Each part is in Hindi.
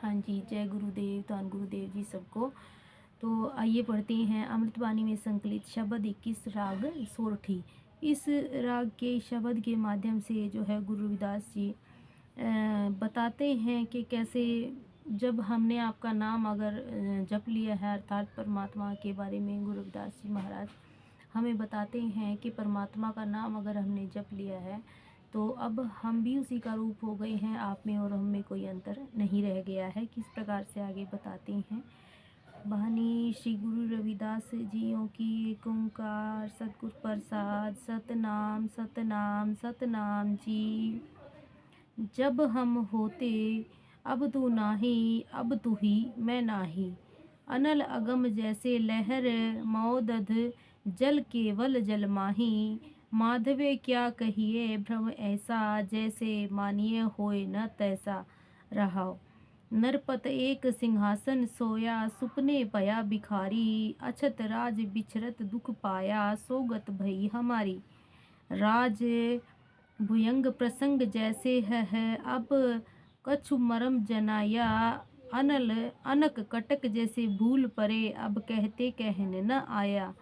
हाँ जी, जय गुरुदेव, धन गुरुदेव जी सबको। तो आइए पढ़ते हैं अमृतवाणी में संकलित शब्द 21 राग सोरठी। इस राग के शब्द के माध्यम से जो है गुरु रविदास जी बताते हैं कि कैसे जब हमने आपका नाम अगर जप लिया है, अर्थात परमात्मा के बारे में गुरु रविदास जी महाराज हमें बताते हैं कि परमात्मा का नाम अगर हमने जप लिया है तो अब हम भी उसी का रूप हो गए हैं। आप में और हम में कोई अंतर नहीं रह गया है। किस प्रकार से आगे बताते हैं। वाणी श्री गुरु रविदास जियों की एक ओंकार सतगुर प्रसाद सतनाम सतनाम सतनाम जी। जब हम होते अब तू नाही, अब तू ही मैं नाही। अनल अगम जैसे लहर मौदध, जल केवल जल माही। माधवे क्या कहिए भ्रम ऐसा, जैसे मानिए होए न तैसा। रहाओ नरपत एक सिंहासन सोया, सुपने पया भिखारी। अछत राज बिछरत दुख पाया, सोगत भई हमारी। राज भुयंग प्रसंग जैसे है अब कछु मरम जनाया। अनल अनक कटक जैसे भूल परे, अब कहते कहन न आया।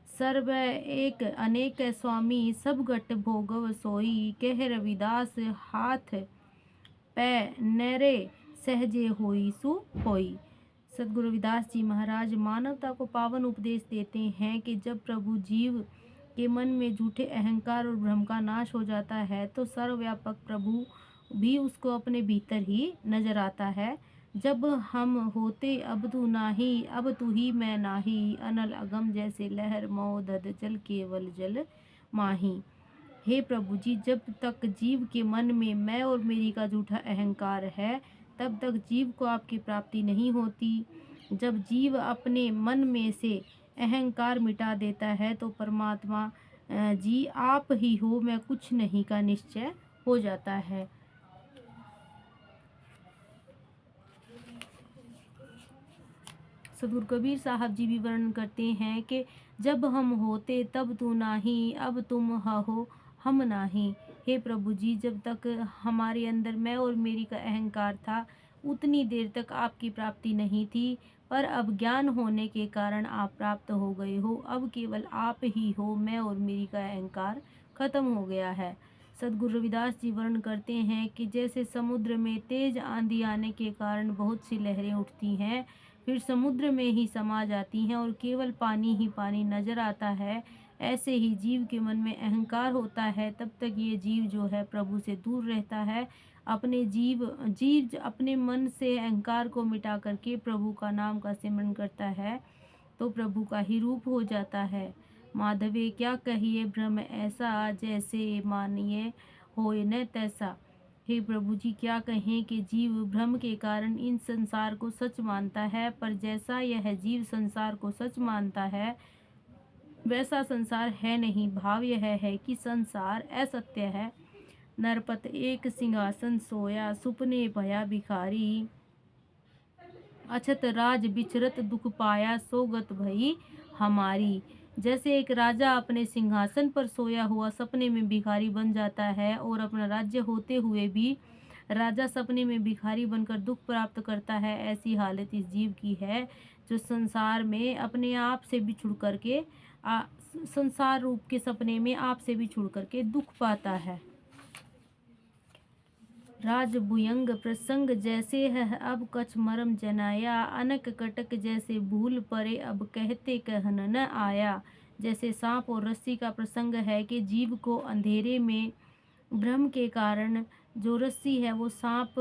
सर्व एक अनेक स्वामी, सब गट भोगव सोई। कह रविदास हाथ पै नरे सहजे होई सु होई। सदगुरु रविदास जी महाराज मानवता को पावन उपदेश देते हैं कि जब प्रभु जीव के मन में झूठे अहंकार और भ्रम का नाश हो जाता है तो सर्वव्यापक प्रभु भी उसको अपने भीतर ही नजर आता है। जब हम होते अब तू नाही, अब तू ही मैं नाही। अनल अगम जैसे लहर मौदद, जल केवल जल माही। हे प्रभु जी, जब तक जीव के मन में मैं और मेरी का झूठा अहंकार है तब तक जीव को आपकी प्राप्ति नहीं होती। जब जीव अपने मन में से अहंकार मिटा देता है तो परमात्मा जी आप ही हो, मैं कुछ नहीं का निश्चय हो जाता है। सदगुरु कबीर साहब जी भी वर्णन करते हैं कि जब हम होते तब तू नाही, अब तुम हो हम नाही। हे प्रभु जी, जब तक हमारे अंदर मैं और मेरी का अहंकार था उतनी देर तक आपकी प्राप्ति नहीं थी, पर अब ज्ञान होने के कारण आप प्राप्त हो गए हो। अब केवल आप ही हो, मैं और मेरी का अहंकार खत्म हो गया है। सदगुरु रविदास जी वर्णन करते हैं कि जैसे समुद्र में तेज आंधी आने के कारण बहुत सी लहरें उठती हैं, फिर समुद्र में ही समा जाती हैं और केवल पानी ही पानी नजर आता है, ऐसे ही जीव के मन में अहंकार होता है तब तक ये जीव जो है प्रभु से दूर रहता है। अपने जीव अपने मन से अहंकार को मिटा करके प्रभु का नाम का सिमरन करता है तो प्रभु का ही रूप हो जाता है। माधवे क्या कहिए भ्रम ऐसा, जैसे मानिए होए न तैसा। हे प्रभु जी, क्या कहें कि जीव भ्रम के कारण इन संसार को सच मानता है, पर जैसा यह जीव संसार को सच मानता है वैसा संसार है नहीं। भाव यह है कि संसार असत्य है। नरपत एक सिंहासन सोया, सुपने भया भिखारी। अछत राज बिचरत दुख पाया, सोगत भई हमारी। जैसे एक राजा अपने सिंहासन पर सोया हुआ सपने में भिखारी बन जाता है और अपना राज्य होते हुए भी राजा सपने में भिखारी बनकर दुख प्राप्त करता है, ऐसी हालत इस जीव की है जो संसार में अपने आप से बिछुड़ करके संसार रूप के सपने में आप से बिछुड़ करके दुख पाता है। राजभुयंग प्रसंग जैसे है अब कछ मरम जनाया। अनक कटक जैसे भूल परे, अब कहते कहन न आया। जैसे सांप और रस्सी का प्रसंग है कि जीव को अंधेरे में भ्रम के कारण जो रस्सी है वो सांप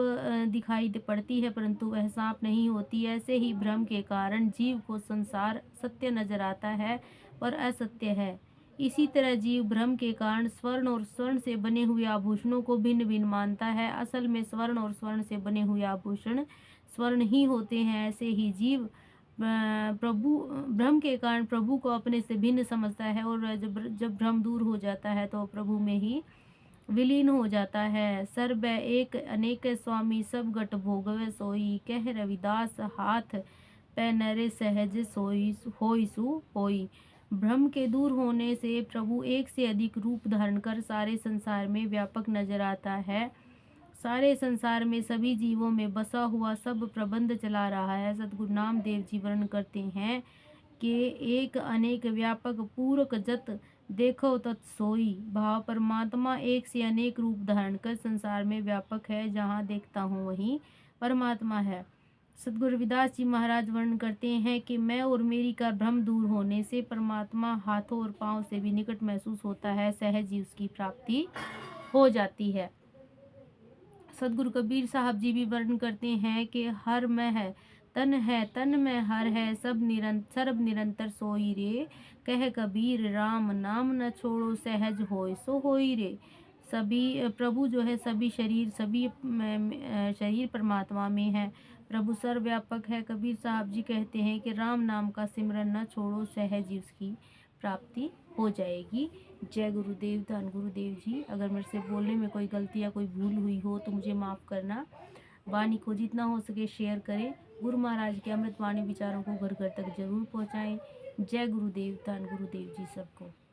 दिखाई पड़ती है परंतु वह सांप नहीं होती। ऐसे ही भ्रम के कारण जीव को संसार सत्य नजर आता है पर असत्य है। इसी तरह जीव भ्रम के कारण स्वर्ण और स्वर्ण से बने हुए आभूषणों को भिन्न भिन्न मानता है। असल में स्वर्ण और स्वर्ण से बने हुए आभूषण स्वर्ण ही होते हैं। ऐसे ही जीव प्रभु भ्रम के कारण प्रभु को अपने से भिन्न समझता है और जब भ्रम दूर हो जाता है तो प्रभु में ही विलीन हो जाता है। सर्व एक अनेक स्वामी, सब गट भोगवे सोई। कह रविदास हाथ पै नरे सहज सोई होई सु होई। भ्रम के दूर होने से प्रभु एक से अधिक रूप धारण कर सारे संसार में व्यापक नजर आता है। सारे संसार में सभी जीवों में बसा हुआ सब प्रबंध चला रहा है। सद्गुरु नामदेव जी वर्णन करते हैं कि एक अनेक व्यापक पूरक जत देखो तत् सोई भाव परमात्मा एक से अनेक रूप धारण कर संसार में व्यापक है। जहाँ देखता हूँ वहीं परमात्मा है। सद्गुरु रविदास जी महाराज वर्णन करते हैं कि मैं और मेरी का भ्रम दूर होने से परमात्मा हाथों और पांव से भी निकट महसूस होता है, सहज ही उसकी प्राप्ति हो जाती है। सद्गुरु कबीर साहब जी भी वर्णन करते हैं कि हर में है तन में हर है सब सर्ब निरंतर सोई रे। कह कबीर राम नाम न छोड़ो सहज होय सो होई रे। सभी प्रभु जो है सभी शरीर परमात्मा में है। प्रभु सर्वव्यापक है। कबीर साहब जी कहते हैं कि राम नाम का सिमरन न छोड़ो, सहज ही उसकी प्राप्ति हो जाएगी। जय गुरुदेव, धन गुरुदेव जी। अगर मेरे से बोलने में कोई गलती या कोई भूल हुई हो तो मुझे माफ़ करना। वाणी को जितना हो सके शेयर करें। गुरु महाराज के अमृत वाणी विचारों को घर घर तक जरूर पहुँचाएँ। जय गुरुदेव, धन गुरुदेव जी सबको।